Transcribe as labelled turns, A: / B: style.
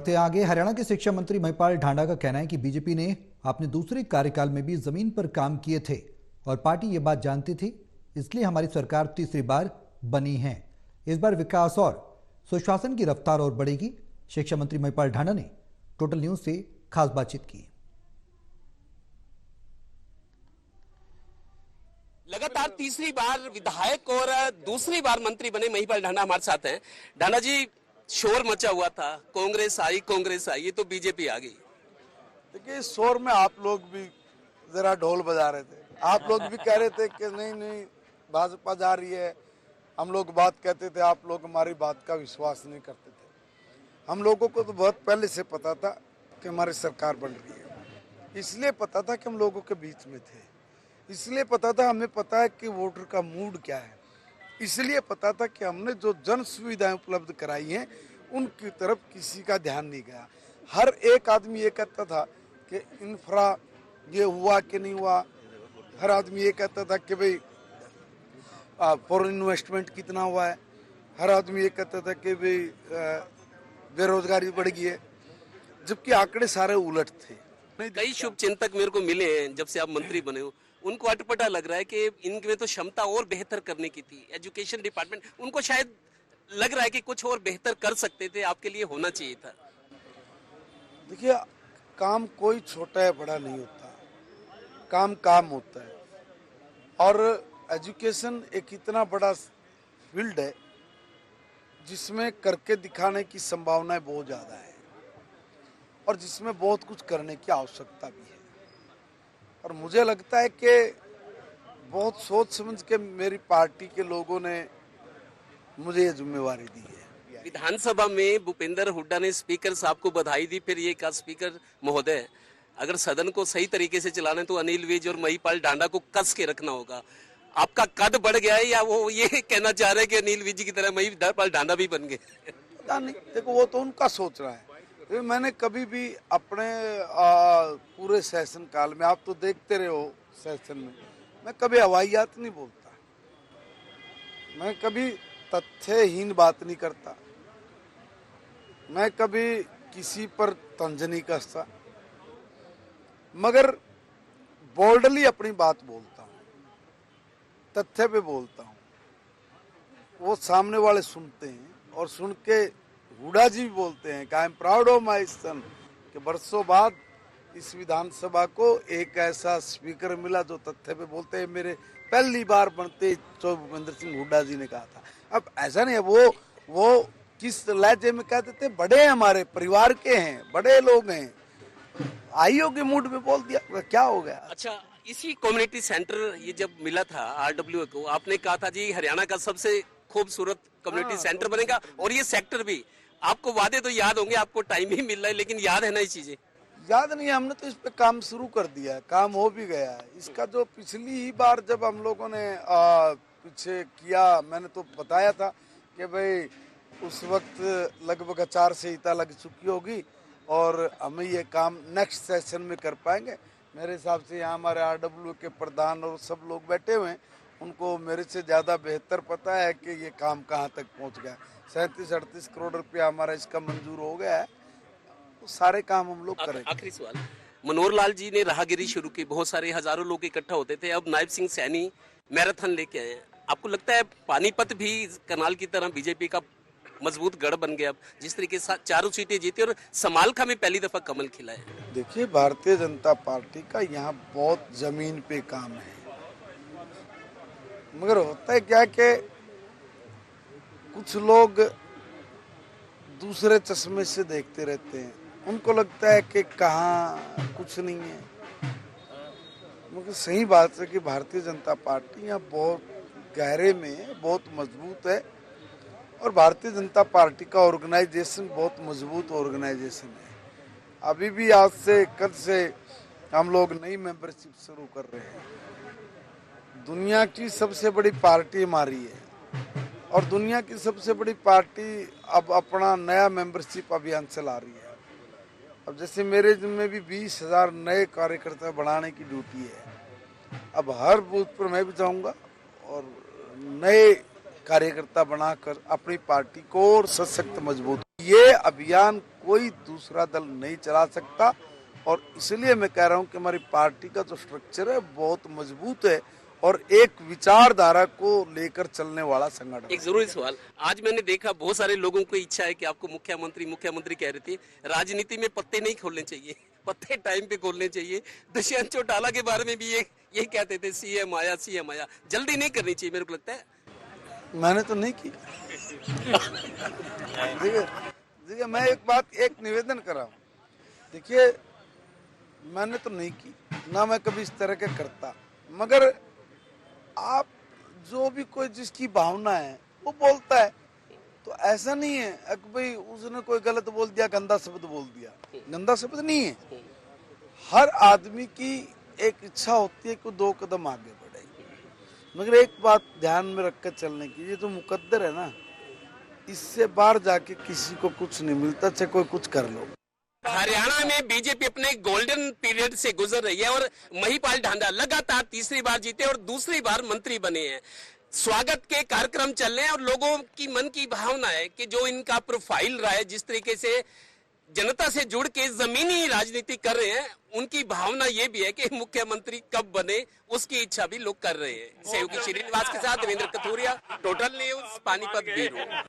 A: बढ़ते हैं आगे। हरियाणा के शिक्षा मंत्री महिपाल ढांडा का कहना है कि बीजेपी ने अपने दूसरे कार्यकाल में भी जमीन पर काम किए थे और पार्टी ये बात जानती थी, इसलिए हमारी सरकार तीसरी बार बनी है। इस बार विकास और सुशासन की रफ्तार और बढ़ेगी। शिक्षा मंत्री महिपाल ढांडा ने टोटल न्यूज से खास बातचीत की।
B: लगातार तीसरी बार विधायक और दूसरी बार मंत्री बने महिपाल ढांडा हमारे साथ हैं। ढांडा जी, शोर मचा हुआ था, कांग्रेस आई, ये तो बीजेपी आ गई।
C: देखिए, शोर में आप लोग भी जरा ढोल बजा रहे थे, आप लोग भी कह रहे थे कि नहीं भाजपा जा रही है। हम लोग बात कहते थे, आप लोग हमारी बात का विश्वास नहीं करते थे। हम लोगों को तो बहुत पहले से पता था कि हमारी सरकार बन रही है, इसलिए पता था कि हम लोगों के बीच में थे, इसलिए पता था, हमें पता है कि वोटर का मूड क्या है, इसलिए पता था कि हमने जो जन सुविधाएं उपलब्ध कराई हैं उनकी तरफ किसी का ध्यान नहीं गया। हर एक आदमी ये कहता था कि इंफ्रा ये हुआ कि नहीं हुआ, हर आदमी ये कहता था कि भाई फॉरेन इन्वेस्टमेंट कितना हुआ है, हर आदमी ये कहता था कि भाई बेरोजगारी बढ़ गई है, जबकि आंकड़े सारे उलट थे।
B: कई शुभ चिंतक मेरे को मिले हैं जब से आप मंत्री बने हो, उनको अटपटा लग रहा है कि इनमें तो क्षमता और बेहतर करने की थी। एजुकेशन डिपार्टमेंट, उनको शायद लग रहा है कि कुछ और बेहतर कर सकते थे, आपके लिए होना चाहिए था।
C: देखिए, काम कोई छोटा है बड़ा नहीं होता, काम होता है। और एजुकेशन एक इतना बड़ा फील्ड है जिसमें करके दिखाने की संभावनाएं बहुत ज़्यादा है और जिसमें बहुत कुछ करने की आवश्यकता भी है। और मुझे लगता है कि बहुत सोच समझ के मेरी पार्टी के लोगों ने मुझे ये जिम्मेवारी दी है।
B: विधानसभा में भूपेंद्र हुड्डा ने स्पीकर साहब को बधाई दी, फिर ये कहा, स्पीकर महोदय, अगर सदन को सही तरीके से चलाना है तो अनिल विज और महिपाल ढांडा को कस के रखना होगा। आपका कद बढ़ गया है या वो ये कहना चाह रहे हैं कि अनिल विज की तरह महिपाल ढांडा भी बन गए?
C: पता नहीं, देखो वो तो उनका सोच रहा है। मैंने कभी भी अपने पूरे सेशन काल में, आप तो देखते रहे हो सेशन में, मैं कभी हवाईयात नहीं बोलता, मैं कभी तथ्यहीन बात नहीं करता, मैं कभी किसी पर तंज नहीं कसता, मगर बोल्डली अपनी बात बोलता हूँ, तथ्य पे बोलता हूँ। वो सामने वाले सुनते हैं और सुन के हुड्डा जी भी बोलते हैं कि I am proud of my son कि बरसों बाद इस विधानसभा को एक ऐसा स्पीकर मिला जो तथ्य पे बोलते हैं। मेरे पहली बार बनते भूपेंद्र सिंह हुड्डा जी ने कहा था। अब ऐसा नहीं है, वो किस लहजे में कहते थे, बड़े हैं, हमारे परिवार के हैं, बड़े लोग हैं, आईओ के मूड में बोल दिया, क्या हो गया।
B: अच्छा, इसी कम्युनिटी सेंटर ये जब मिला था आरडब्ल्यू को, आपने कहा था जी हरियाणा का सबसे खूबसूरत कम्युनिटी सेंटर बनेगा, और ये सेक्टर भी, आपको वादे तो याद होंगे, आपको टाइम ही मिल रहा है, लेकिन याद है ना ये चीजें?
C: याद नहीं है, हमने तो इस पे काम शुरू कर दिया है, काम हो भी गया है। इसका जो पिछली ही बार जब हम लोगों ने पीछे किया, मैंने तो बताया था कि भाई उस वक्त लगभग 4 संहिता लग चुकी होगी और हमें ये काम नेक्स्ट सेशन में कर पाएंगे। मेरे हिसाब से यहाँ हमारे आरडब्ल्यू के प्रधान और सब लोग बैठे हुए हैं, उनको मेरे से ज़्यादा बेहतर पता है कि ये काम कहाँ तक पहुँच गया। 37-38 करोड़ रुपया हमारा इसका मंजूर हो गया है, तो सारे काम हम लोग करेंगे।
B: आखिरी सवाल, मनोहर लाल जी ने राहगिरी शुरू की, बहुत सारे हजारों लोग इकट्ठा होते थे, अब नायब सिंह सैनी मैराथन लेके आए हैं। आपको लगता है पानीपत भी करनाल की तरह बीजेपी का मजबूत गढ़ बन गया, जिस तरीके से 4 सीटें जीती और समालखा में पहली दफा कमल खिला है?
C: देखिए, भारतीय जनता पार्टी का यहाँ बहुत जमीन पे काम है, मगर होता है क्या कि कुछ लोग दूसरे चश्मे से देखते रहते हैं, उनको लगता है कि कहाँ कुछ नहीं है, मगर सही बात है कि भारतीय जनता पार्टी यहाँ बहुत गहरे में है, बहुत मजबूत है, और भारतीय जनता पार्टी का ऑर्गेनाइजेशन बहुत मजबूत ऑर्गेनाइजेशन है। अभी भी आज से कल से हम लोग नई मेंबरशिप शुरू कर रहे हैं। दुनिया की सबसे बड़ी पार्टी हमारी है और दुनिया की सबसे बड़ी पार्टी अब अपना नया मेंबरशिप अभियान चला रही है। अब जैसे मेरे जिम्मे भी 20,000 नए कार्यकर्ता बढ़ाने की ड्यूटी है। अब हर बूथ पर मैं भी जाऊंगा और नए कार्यकर्ता बनाकर अपनी पार्टी को और सशक्त मजबूत, ये अभियान कोई दूसरा दल नहीं चला सकता। और इसलिए मैं कह रहा हूं कि हमारी पार्टी का जो स्ट्रक्चर है बहुत मजबूत है और एक विचारधारा को लेकर चलने वाला संगठन।
B: एक जरूरी सवाल, आज मैंने देखा बहुत सारे लोगों को इच्छा है कि आपको मुख्यमंत्री कह रहे थे, राजनीति में पत्ते नहीं खोलने चाहिए, पत्ते टाइम पे खोलने चाहिए। दुष्यंत चौटाला के बारे में भी ये कहते थे सीएम आया, जल्दी नहीं करनी चाहिए, मेरे को लगता है।
C: मैंने तो नहीं की। देखिए मैं एक निवेदन कर रहा हूँ, देखिए मैंने तो नहीं की, ना मैं कभी इस तरह के करता, मगर आप जो भी कोई जिसकी भावना है वो बोलता है, तो ऐसा नहीं है कि भाई उसने कोई गलत बोल दिया, गंदा शब्द बोल दिया, गंदा शब्द नहीं है। हर आदमी की एक इच्छा होती है कि 2 कदम आगे बढ़े, मगर एक बात ध्यान में रखकर चलने की, ये जो मुकद्दर है ना, इससे बाहर जाके किसी को कुछ नहीं मिलता, चाहे कोई कुछ कर लो।
B: हरियाणा में बीजेपी अपने गोल्डन पीरियड से गुजर रही है और महिपाल ढांडा लगातार तीसरी बार जीते और दूसरी बार मंत्री बने हैं। स्वागत के कार्यक्रम चल रहे हैं और लोगों की मन की भावना है कि जो इनका प्रोफाइल रहा है, जिस तरीके से जनता से जुड़ के जमीनी राजनीति कर रहे हैं, उनकी भावना ये भी है कि मुख्यमंत्री कब बने, उसकी इच्छा भी लोग कर रहे हैं। सहयोगी श्रीनिवास के साथ Devendra Kathoria, total news, Panipat bureau.